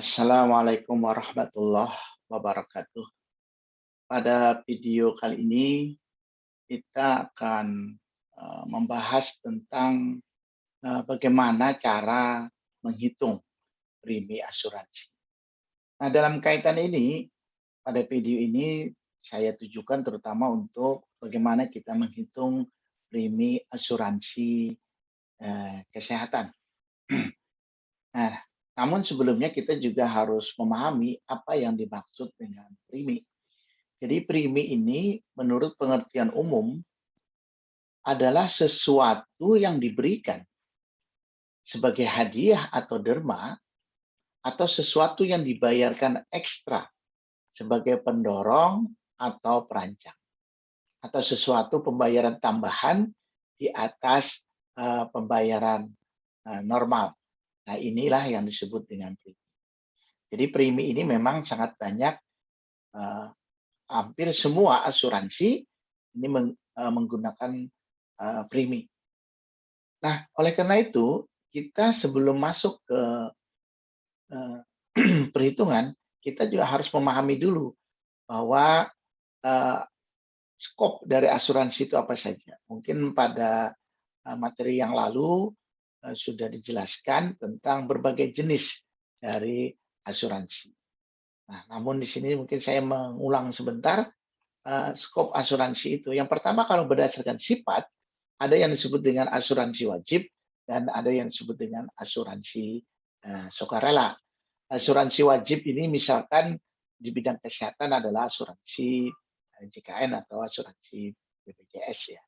Assalamualaikum warahmatullahi wabarakatuh. Pada video kali ini kita akan membahas tentang bagaimana cara menghitung premi asuransi. Nah, dalam kaitan ini, pada video ini saya tujukan terutama untuk bagaimana kita menghitung premi asuransi kesehatan. Nah, namun sebelumnya kita juga harus memahami apa yang dimaksud dengan premi. Jadi premi ini menurut pengertian umum adalah sesuatu yang diberikan sebagai hadiah atau derma atau sesuatu yang dibayarkan ekstra sebagai pendorong atau perancang atau sesuatu pembayaran tambahan di atas pembayaran normal. Nah, inilah yang disebut dengan premi. Jadi premi ini memang sangat banyak, hampir semua asuransi ini menggunakan premi. Nah, oleh karena itu, kita sebelum masuk ke eee, perhitungan, kita juga harus memahami dulu bahwa, eee, skop dari asuransi itu apa saja. Mungkin pada, materi yang lalu, sudah dijelaskan tentang berbagai jenis dari asuransi. Nah, namun di sini mungkin saya mengulang sebentar, skop asuransi itu. Yang pertama kalau berdasarkan sifat, ada yang disebut dengan asuransi wajib dan ada yang disebut dengan asuransi, sukarela. Asuransi wajib ini misalkan di bidang kesehatan adalah asuransi, JKN atau asuransi BPJS ya.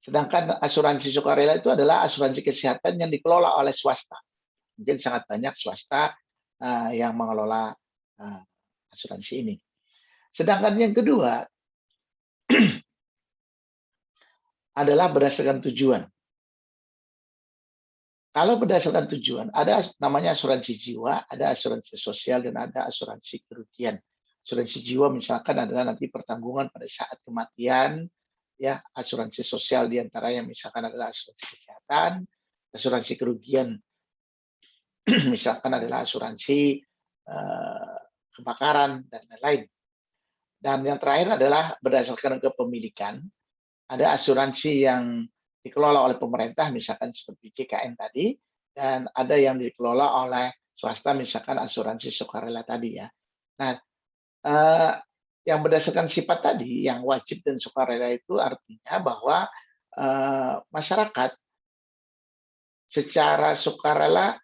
Sedangkan asuransi sukarela itu adalah asuransi kesehatan yang dikelola oleh swasta. Mungkin sangat banyak swasta, yang mengelola, eee, asuransi ini. Sedangkan yang kedua adalah berdasarkan tujuan. Kalau berdasarkan tujuan, ada namanya asuransi jiwa, ada asuransi sosial, dan ada asuransi kerugian. Asuransi jiwa misalkan adalah nanti pertanggungan pada saat kematian, ya, asuransi sosial diantaranya misalkan adalah asuransi kesehatan, asuransi kerugian misalkan adalah asuransi kebakaran, dan lain-lain. Dan yang terakhir adalah berdasarkan kepemilikan, ada asuransi yang dikelola oleh pemerintah misalkan seperti JKN tadi, dan ada yang dikelola oleh swasta misalkan asuransi sukarela tadi ya. Nah, eee, yang berdasarkan sifat tadi, yang wajib dan sukarela itu artinya bahwa, masyarakat secara sukarela,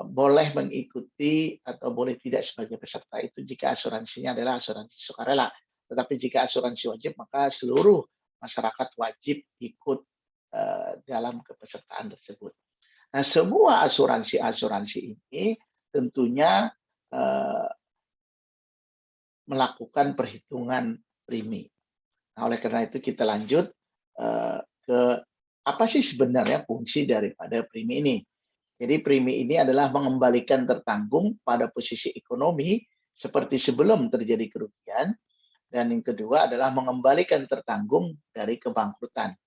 boleh mengikuti atau boleh tidak sebagai peserta itu jika asuransinya adalah asuransi sukarela. Tetapi jika asuransi wajib, maka seluruh masyarakat wajib ikut, dalam kepesertaan tersebut. Nah, semua asuransi-asuransi ini tentunya, eee, melakukan perhitungan premi. Nah, oleh karena itu kita lanjut, ke apa sih sebenarnya fungsi daripada premi ini. Jadi premi ini adalah mengembalikan tertanggung pada posisi ekonomi seperti sebelum terjadi kerugian, dan yang kedua adalah mengembalikan tertanggung dari kebangkrutan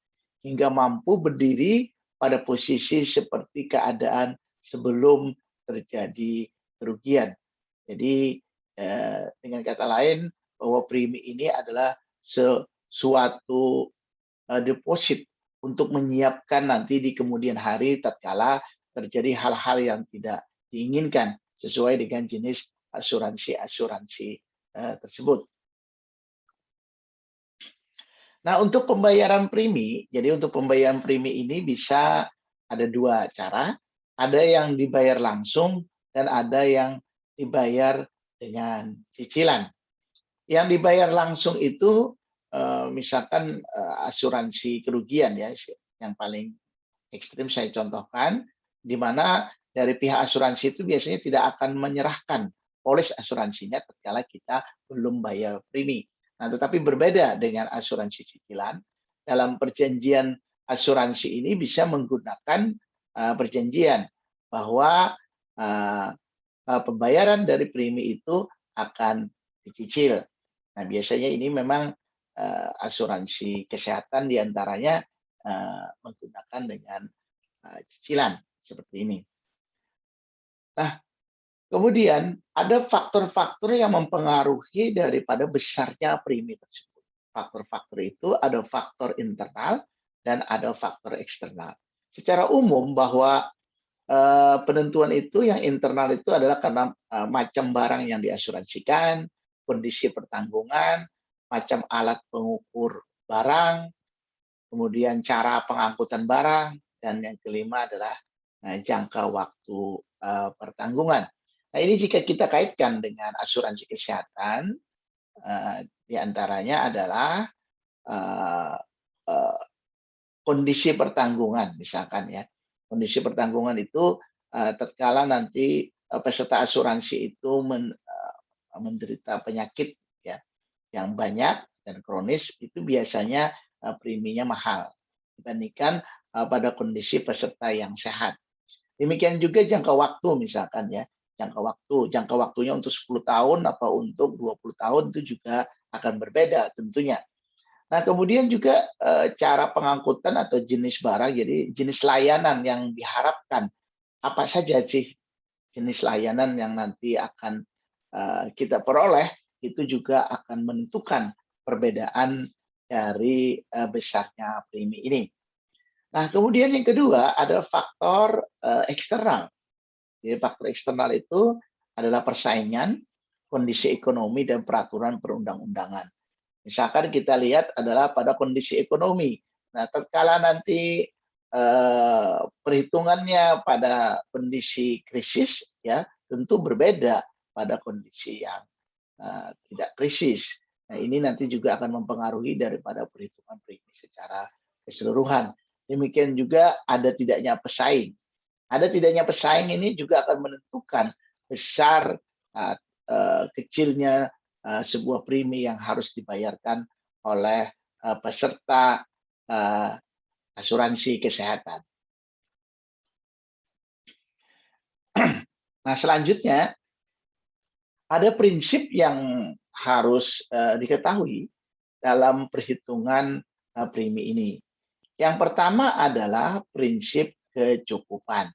hingga mampu berdiri pada posisi seperti keadaan sebelum terjadi kerugian. Jadi, dengan kata lain bahwa premi ini adalah sesuatu, deposit untuk menyiapkan nanti di kemudian hari tatkala terjadi hal-hal yang tidak diinginkan sesuai dengan jenis asuransi-asuransi, tersebut. Nah, untuk pembayaran premi, jadi untuk pembayaran premi ini bisa ada 2 cara, ada yang dibayar langsung dan ada yang dibayar dengan cicilan. Yang dibayar langsung itu, misalkan, asuransi kerugian ya, yang paling ekstrim saya contohkan, di mana dari pihak asuransi itu biasanya tidak akan menyerahkan polis asuransinya tatkala kita belum bayar premi. Nah, tetapi berbeda dengan asuransi cicilan, dalam perjanjian asuransi ini bisa menggunakan, perjanjian bahwa, eee eee, pembayaran dari premi itu akan dicicil. Nah, biasanya ini memang, asuransi kesehatan diantaranya menggunakan dengan cicilan, seperti ini. Nah, Kemudian ada faktor-faktor yang mempengaruhi daripada besarnya premi tersebut. Faktor-faktor itu ada faktor internal dan ada faktor eksternal. Secara umum bahwa penentuan itu yang internal itu adalah karena macam barang yang diasuransikan, kondisi pertanggungan, macam alat pengukur barang, kemudian cara pengangkutan barang, dan yang kelima adalah jangka waktu pertanggungan. Nah, ini jika kita kaitkan dengan asuransi kesehatan, di antaranya adalah eee eee, kondisi pertanggungan misalkan ya. Kondisi pertanggungan itu, tatkala nanti, peserta asuransi itu menderita penyakit ya, yang banyak dan kronis, itu biasanya, preminya mahal dibandingkan, pada kondisi peserta yang sehat. Demikian juga jangka waktu misalkan ya, jangka waktunya untuk 10 tahun apa untuk 20 tahun itu juga akan berbeda tentunya. Nah, kemudian juga, cara pengangkutan atau jenis barang, jadi jenis layanan yang diharapkan, apa saja sih jenis layanan yang nanti akan, kita peroleh, itu juga akan menentukan perbedaan dari, besarnya premi ini. Nah, kemudian yang kedua adalah faktor, eksternal. Jadi faktor eksternal itu adalah persaingan, kondisi ekonomi, dan peraturan perundang-undangan. Misalkan kita lihat adalah pada kondisi ekonomi. Nah, tatkala nanti, perhitungannya pada kondisi krisis ya, tentu berbeda pada kondisi yang, tidak krisis. Nah, ini nanti juga akan mempengaruhi daripada perhitungan premi secara keseluruhan. Demikian juga ada tidaknya pesaing. Ada tidaknya pesaing ini juga akan menentukan besar, eee kecilnya, sebuah premi yang harus dibayarkan oleh, peserta, eee, asuransi kesehatan. Nah, selanjutnya ada prinsip yang harus, diketahui dalam perhitungan, premi ini. Yang pertama adalah prinsip kecukupan.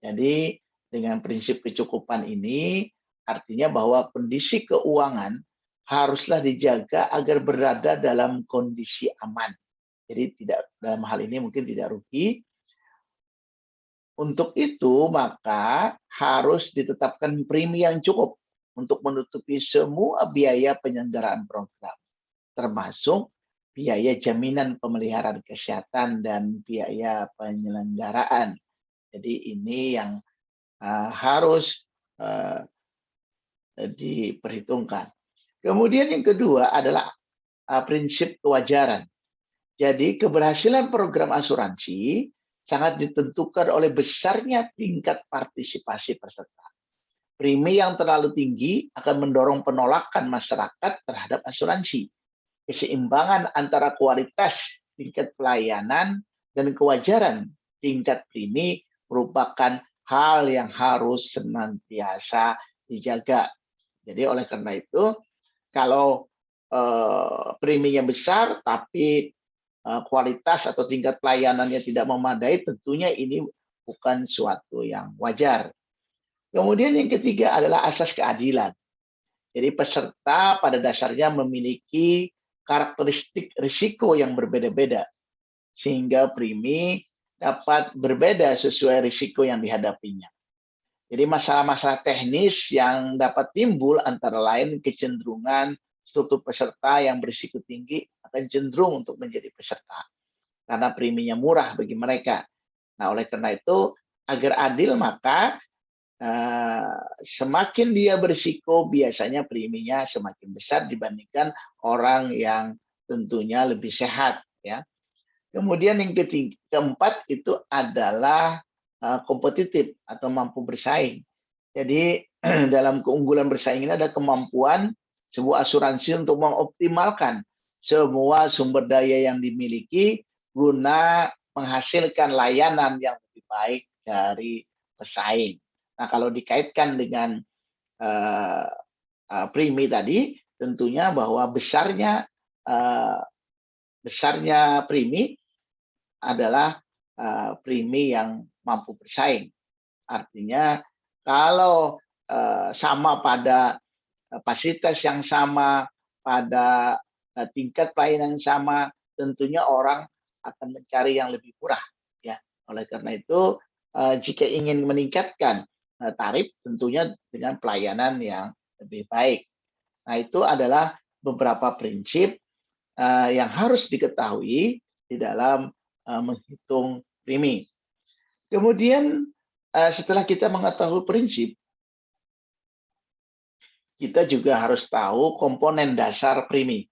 Jadi dengan prinsip kecukupan ini artinya bahwa kondisi keuangan haruslah dijaga agar berada dalam kondisi aman. Jadi tidak, dalam hal ini mungkin tidak rugi. Untuk itu maka harus ditetapkan premi yang cukup untuk menutupi semua biaya penyelenggaraan program, termasuk biaya jaminan pemeliharaan kesehatan dan biaya penyelenggaraan. Jadi ini yang harus, eee diperhitungkan. Kemudian yang kedua adalah, prinsip kewajaran. Jadi keberhasilan program asuransi sangat ditentukan oleh besarnya tingkat partisipasi peserta. Premi yang terlalu tinggi akan mendorong penolakan masyarakat terhadap asuransi. Keseimbangan antara kualitas tingkat pelayanan dan kewajaran tingkat premi merupakan hal yang harus senantiasa dijaga. Jadi oleh karena itu, kalau, preminya besar tapi, kualitas atau tingkat pelayanannya tidak memadai, tentunya ini bukan suatu yang wajar. Kemudian yang ketiga adalah asas keadilan. Jadi peserta pada dasarnya memiliki karakteristik risiko yang berbeda-beda, sehingga premi dapat berbeda sesuai risiko yang dihadapinya. Jadi masalah-masalah teknis yang dapat timbul antara lain kecenderungan struktur peserta yang berisiko tinggi akan cenderung untuk menjadi peserta karena preminya murah bagi mereka. Nah, oleh karena itu agar adil maka semakin dia berisiko biasanya preminya semakin besar dibandingkan orang yang tentunya lebih sehat ya. Kemudian yang keempat itu adalah, kompetitif atau mampu bersaing. Jadi dalam keunggulan bersaing ini ada kemampuan sebuah asuransi untuk mengoptimalkan semua sumber daya yang dimiliki guna menghasilkan layanan yang lebih baik dari pesaing. Nah, kalau dikaitkan dengan, eee premi tadi, tentunya bahwa eee, besarnya premi adalah, premi yang mampu bersaing. Artinya kalau, sama pada fasilitas yang sama, pada tingkat pelayanan yang sama, tentunya orang akan mencari yang lebih murah, ya. Oleh karena itu, jika ingin meningkatkan tarif, tentunya dengan pelayanan yang lebih baik. Nah, itu adalah beberapa prinsip yang harus diketahui di dalam menghitung premi. Kemudian setelah kita mengetahui prinsip, kita juga harus tahu komponen dasar premi.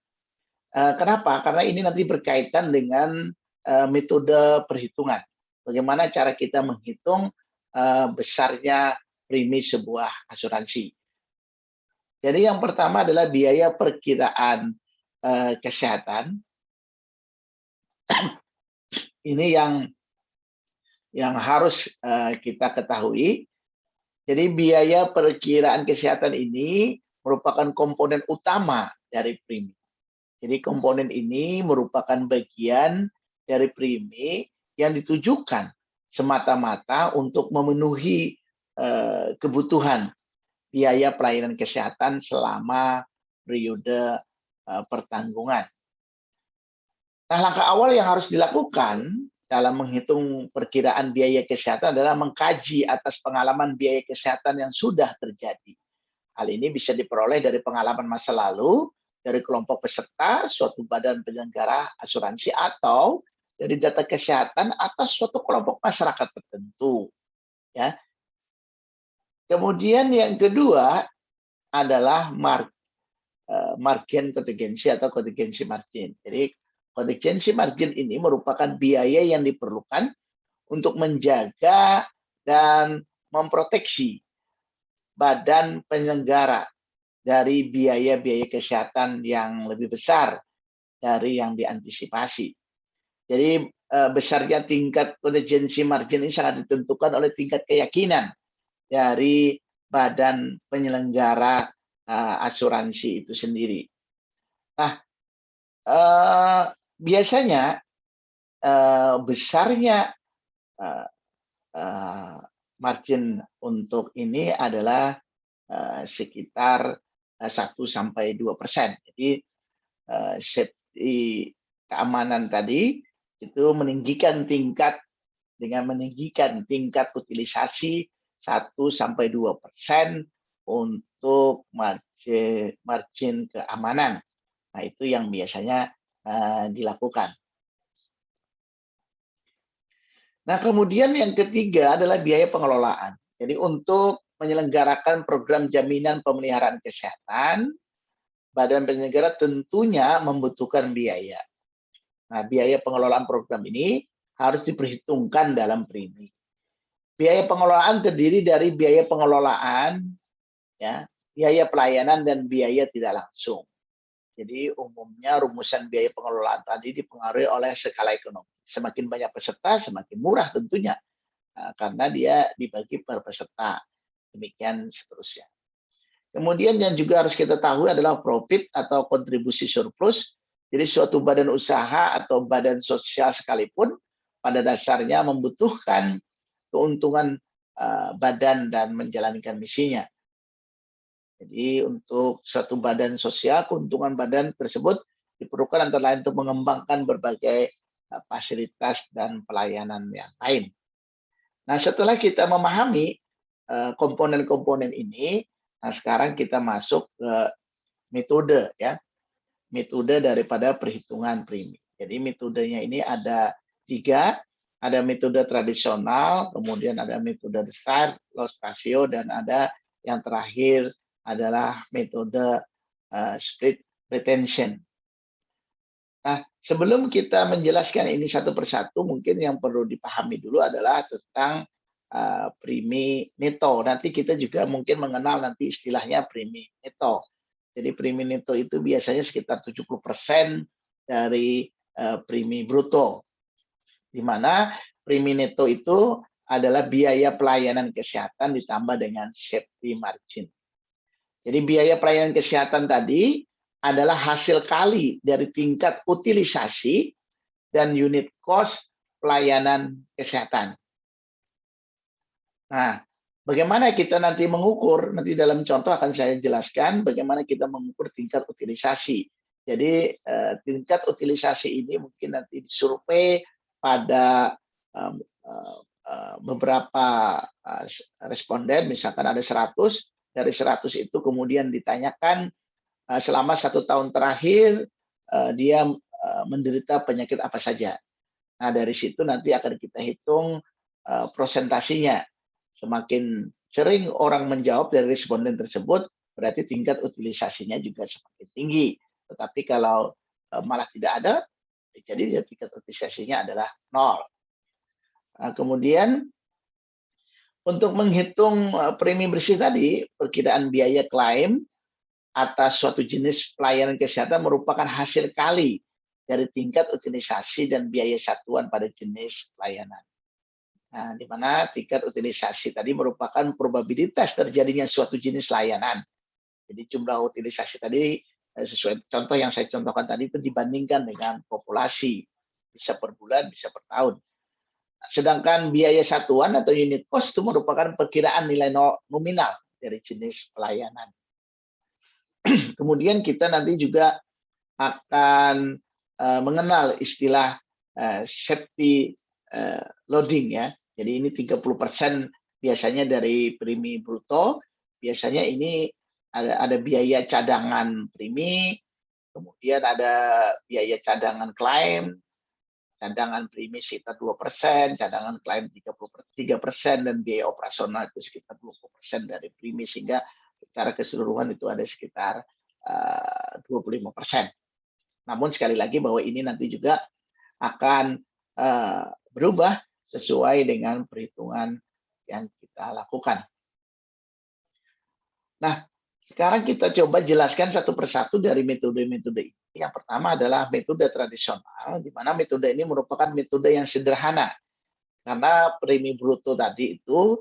Kenapa? Karena ini nanti berkaitan dengan metode perhitungan. Bagaimana cara kita menghitung besarnya premi sebuah asuransi. Jadi yang pertama adalah biaya perkiraan kesehatan. Ini yang harus kita ketahui. Jadi biaya perkiraan kesehatan ini merupakan komponen utama dari premi. Jadi komponen ini merupakan bagian dari premi yang ditujukan semata-mata untuk memenuhi kebutuhan biaya pelayanan kesehatan selama periode pertanggungan. Nah, langkah awal yang harus dilakukan dalam menghitung perkiraan biaya kesehatan adalah mengkaji atas pengalaman biaya kesehatan yang sudah terjadi. Hal ini bisa diperoleh dari pengalaman masa lalu, dari kelompok peserta, suatu badan penyelenggara asuransi, atau dari data kesehatan atas suatu kelompok masyarakat tertentu. Ya. Kemudian yang kedua adalah margin kontingensi atau kontingensi margin. Jadi kontingensi margin ini merupakan biaya yang diperlukan untuk menjaga dan memproteksi badan penyelenggara dari biaya-biaya kesehatan yang lebih besar dari yang diantisipasi. Jadi besarnya tingkat kontingensi margin ini sangat ditentukan oleh tingkat keyakinan dari badan penyelenggara asuransi itu sendiri. Nah, biasanya besarnya margin untuk ini adalah sekitar 1-2%. Jadi safety keamanan tadi itu meninggikan tingkat utilisasi 1-2% untuk margin keamanan. Nah, itu yang biasanya dilakukan. Nah, kemudian yang ketiga adalah biaya pengelolaan. Jadi untuk menyelenggarakan program jaminan pemeliharaan kesehatan, badan penyelenggara tentunya membutuhkan biaya. Nah, biaya pengelolaan program ini harus diperhitungkan dalam premi. Biaya pengelolaan terdiri dari biaya pengelolaan, ya, biaya pelayanan, dan biaya tidak langsung. Jadi umumnya rumusan biaya pengelolaan tadi dipengaruhi oleh skala ekonomi. Semakin banyak peserta, semakin murah tentunya, karena dia dibagi per peserta. Demikian seterusnya. Kemudian yang juga harus kita tahu adalah profit atau kontribusi surplus. Jadi suatu badan usaha atau badan sosial sekalipun pada dasarnya membutuhkan keuntungan badan dan menjalankan misinya. Jadi untuk suatu badan sosial, keuntungan badan tersebut diperlukan antara lain untuk mengembangkan berbagai fasilitas dan pelayanan yang lain. Nah, setelah kita memahami komponen-komponen ini, nah sekarang kita masuk ke metode, ya, metode daripada perhitungan premi. Jadi metodenya ini ada 3, ada metode tradisional, kemudian ada metode besar, loss ratio, dan ada yang terakhir adalah metode split retention. Nah, sebelum kita menjelaskan ini satu persatu, mungkin yang perlu dipahami dulu adalah tentang premi neto. Nanti kita juga mungkin mengenal nanti istilahnya premi neto. Jadi premi neto itu biasanya sekitar 70% dari premi bruto. Di mana premi neto itu adalah biaya pelayanan kesehatan ditambah dengan safety margin. Jadi biaya pelayanan kesehatan tadi adalah hasil kali dari tingkat utilisasi dan unit cost pelayanan kesehatan. Nah, Bagaimana kita nanti mengukur? Nanti dalam contoh akan saya jelaskan bagaimana kita mengukur tingkat utilisasi. Jadi tingkat utilisasi ini mungkin nanti disurvei pada beberapa responden, misalkan ada 100, dari 100 itu kemudian ditanyakan selama 1 tahun terakhir dia menderita penyakit apa saja. Nah, dari situ nanti akan kita hitung prosentasinya. Semakin sering orang menjawab dari responden tersebut, berarti tingkat utilisasinya juga semakin tinggi. Tetapi kalau malah tidak ada, jadi tingkat utilisasinya adalah 0. Nah, kemudian untuk menghitung premi bersih tadi, perkiraan biaya klaim atas suatu jenis pelayanan kesehatan merupakan hasil kali dari tingkat utilisasi dan biaya satuan pada jenis pelayanan. Nah, di mana tingkat utilisasi tadi merupakan probabilitas terjadinya suatu jenis layanan. Jadi jumlah utilisasi tadi sesuai contoh yang saya contohkan tadi itu dibandingkan dengan populasi. Bisa per bulan, bisa per tahun. Sedangkan biaya satuan atau unit cost itu merupakan perkiraan nilai nominal dari jenis pelayanan. Kemudian kita nanti juga akan mengenal istilah safety loading ya. Jadi ini 30% biasanya dari premi bruto, biasanya ini ada biaya cadangan premi, kemudian ada biaya cadangan klaim, cadangan premi sekitar 2%, cadangan klaim 3%, dan biaya operasional itu sekitar 20% dari premi, sehingga secara keseluruhan itu ada sekitar 25%. Namun sekali lagi bahwa ini nanti juga akan berubah sesuai dengan perhitungan yang kita lakukan. Nah, sekarang kita coba jelaskan satu persatu dari metode-metode ini. Yang pertama adalah metode tradisional, di mana metode ini merupakan metode yang sederhana. Karena premi bruto tadi itu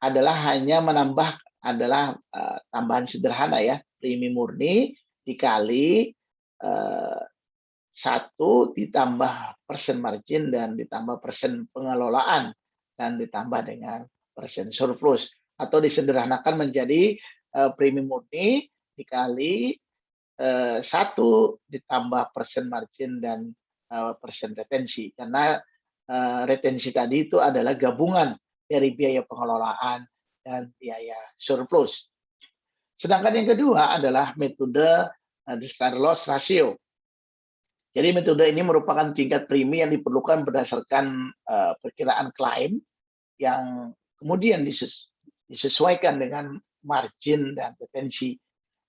adalah hanya menambah, adalah tambahan sederhana ya, premi murni dikali 1 ditambah persen margin dan ditambah persen pengelolaan dan ditambah dengan persen surplus, atau disederhanakan menjadi premi murni dikali 1 ditambah persen margin dan persen retensi, karena retensi tadi itu adalah gabungan dari biaya pengelolaan dan biaya surplus. Sedangkan yang kedua adalah metode discount loss ratio. Jadi metode ini merupakan tingkat premi yang diperlukan berdasarkan perkiraan klaim yang kemudian disesuaikan dengan margin dan retensi,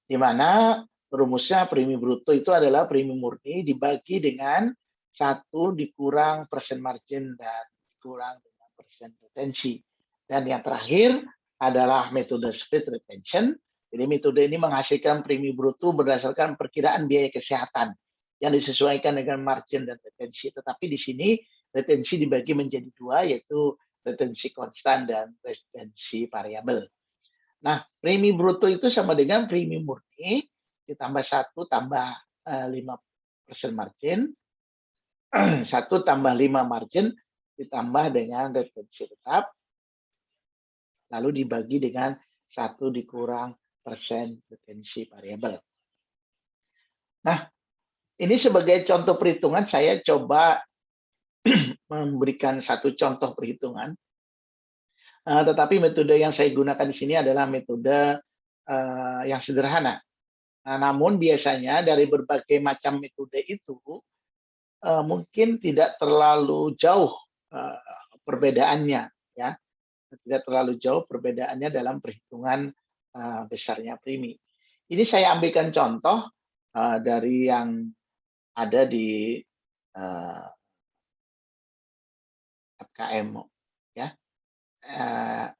di mana rumusnya premi bruto itu adalah premi murni dibagi dengan 1 dikurang persen margin dan dikurang dengan persen retensi. Dan yang terakhir adalah metode split retention. Jadi metode ini menghasilkan premi bruto berdasarkan perkiraan biaya kesehatan yang disesuaikan dengan margin dan retensi. Tetapi di sini retensi dibagi menjadi 2, yaitu retensi konstan dan retensi variabel. Nah, premi bruto itu sama dengan premi murni ditambah 1 tambah 5% margin, 1 tambah 5 margin ditambah dengan retensi tetap, lalu dibagi dengan 1 dikurang persen retensi variabel. Nah, ini sebagai contoh perhitungan saya coba memberikan satu contoh perhitungan. Tetapi metode yang saya gunakan di sini adalah metode yang sederhana. Nah, namun biasanya dari berbagai macam metode itu mungkin tidak terlalu jauh perbedaannya, ya, tidak terlalu jauh perbedaannya dalam perhitungan besarnya premi. Ini saya ambilkan contoh dari yang ada di FKM ya,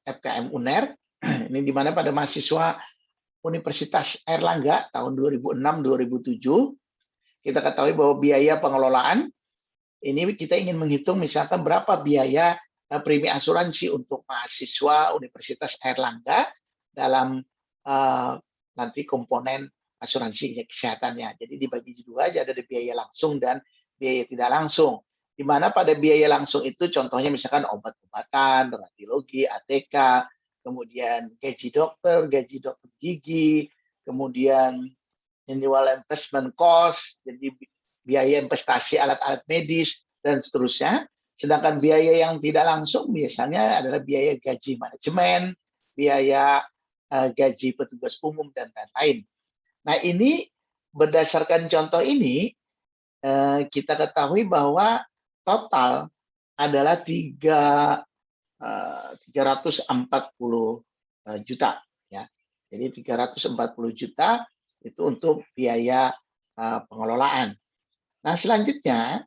FKM UNER. Ini di mana pada mahasiswa Universitas Airlangga tahun 2006-2007 kita ketahui bahwa biaya pengelolaan ini kita ingin menghitung misalkan berapa biaya premi asuransi untuk mahasiswa Universitas Airlangga dalam nanti komponen asuransi kesehatannya. Jadi dibagi 2 aja, ada biaya langsung dan biaya tidak langsung. Di mana pada biaya langsung itu contohnya misalkan obat-obatan, radiologi, ATK, kemudian gaji dokter gigi, kemudian annual investment cost, jadi biaya investasi alat-alat medis, dan seterusnya. Sedangkan biaya yang tidak langsung biasanya adalah biaya gaji manajemen, biaya gaji petugas umum, dan lain-lain. Nah, ini berdasarkan contoh ini, kita ketahui bahwa total adalah 340 juta. Ya. Jadi 340 juta itu untuk biaya pengelolaan. Nah, selanjutnya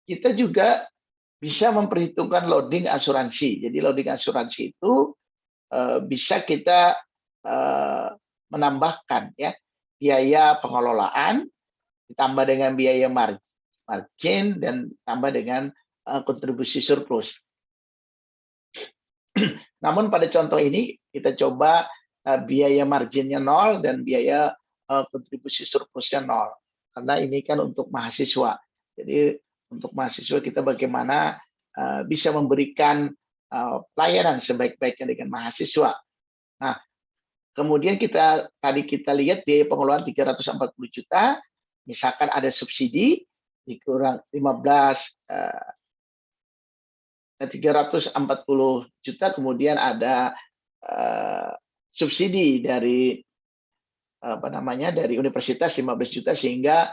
kita juga bisa memperhitungkan loading asuransi. Jadi loading asuransi itu bisa kita menambahkan ya biaya pengelolaan ditambah dengan biaya margin dan tambah dengan kontribusi surplus. Namun pada contoh ini kita coba biaya marginnya 0 dan biaya kontribusi surplusnya 0. Karena ini kan untuk mahasiswa. Jadi untuk mahasiswa kita bagaimana bisa memberikan pelayanan sebaik-baiknya dengan mahasiswa. Nah, kemudian tadi kita lihat biaya pengelolaan 340 juta, misalkan ada subsidi dikurang 340 juta, kemudian ada subsidi dari dari universitas 15 juta, sehingga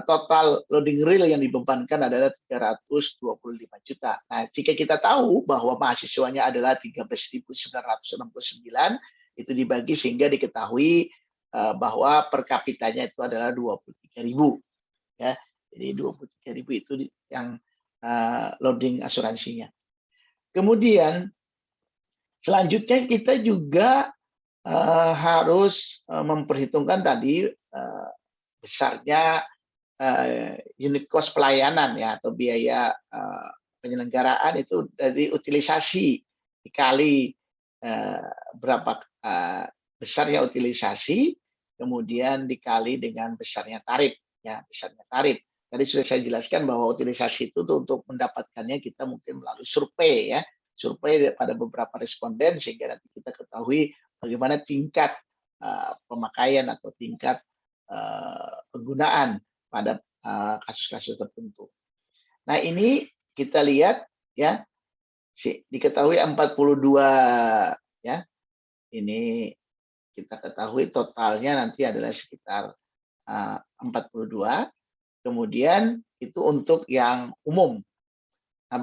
total loading real yang dibebankan adalah 325 juta. Nah, jika kita tahu bahwa mahasiswanya adalah 13.969, itu dibagi sehingga diketahui bahwa per kapitanya itu adalah 23.000. Ya. Jadi 23.000 itu yang loading asuransinya. Kemudian selanjutnya kita juga harus memperhitungkan tadi besarnya unit cost pelayanan ya, atau biaya penyelenggaraan itu dari utilisasi dikali berapa besarnya utilisasi, kemudian dikali dengan besarnya tarif ya, besarnya tarif. Tadi sudah saya jelaskan bahwa utilisasi itu untuk mendapatkannya kita mungkin melalui survei ya, survei pada beberapa responden sehingga nanti kita ketahui bagaimana tingkat pemakaian atau tingkat penggunaan pada kasus-kasus tertentu. Nah, ini kita lihat ya, diketahui 42 ya. Ini kita ketahui totalnya nanti adalah sekitar 42. Kemudian itu untuk yang umum. Nah,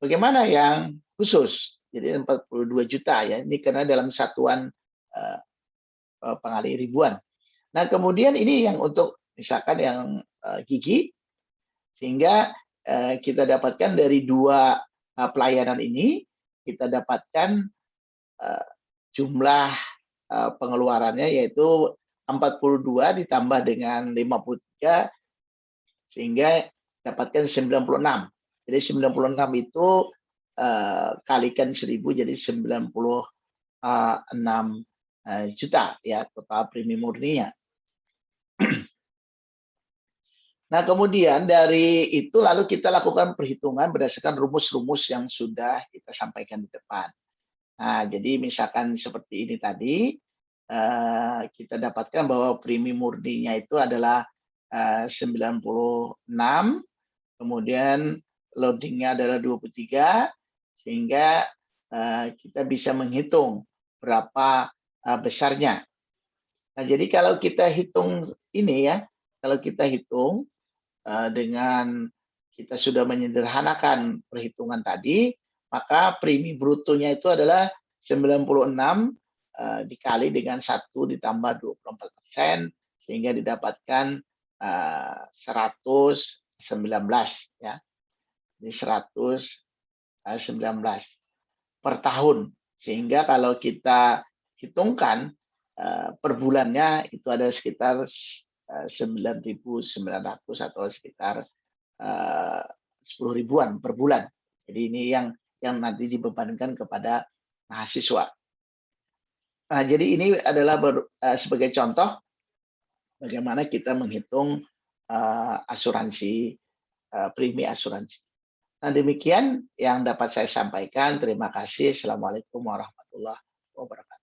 bagaimana yang khusus? Jadi 42 juta ya. Ini karena dalam satuan pengali ribuan. Nah, kemudian ini yang untuk misalkan yang gigi, sehingga kita dapatkan dari dua pelayanan ini, kita dapatkan jumlah pengeluarannya yaitu 42 ditambah dengan 53, sehingga dapatkan 96. Jadi 96 itu kalikan 1000 jadi 96 juta ya total premi murninya. Nah, kemudian dari itu lalu kita lakukan perhitungan berdasarkan rumus-rumus yang sudah kita sampaikan di depan. Nah, jadi misalkan seperti ini tadi, kita dapatkan bahwa premi murninya itu adalah 96, kemudian loadingnya adalah 23, sehingga kita bisa menghitung berapa besarnya. Nah, jadi kalau kita hitung ini ya, kalau kita hitung dengan kita sudah menyederhanakan perhitungan tadi, maka premi brutonya itu adalah 96 dikali dengan 1 ditambah 24%, sehingga didapatkan 119 ya. Ini 119 per tahun. Sehingga kalau kita hitungkan per bulannya itu ada sekitar 9.900 atau sekitar 10 ribuan per bulan. Jadi ini yang nanti dibebankan kepada mahasiswa. Nah, jadi ini adalah sebagai contoh bagaimana kita menghitung asuransi, premi asuransi. Nah, demikian yang dapat saya sampaikan. Terima kasih. Assalamualaikum warahmatullahi wabarakatuh.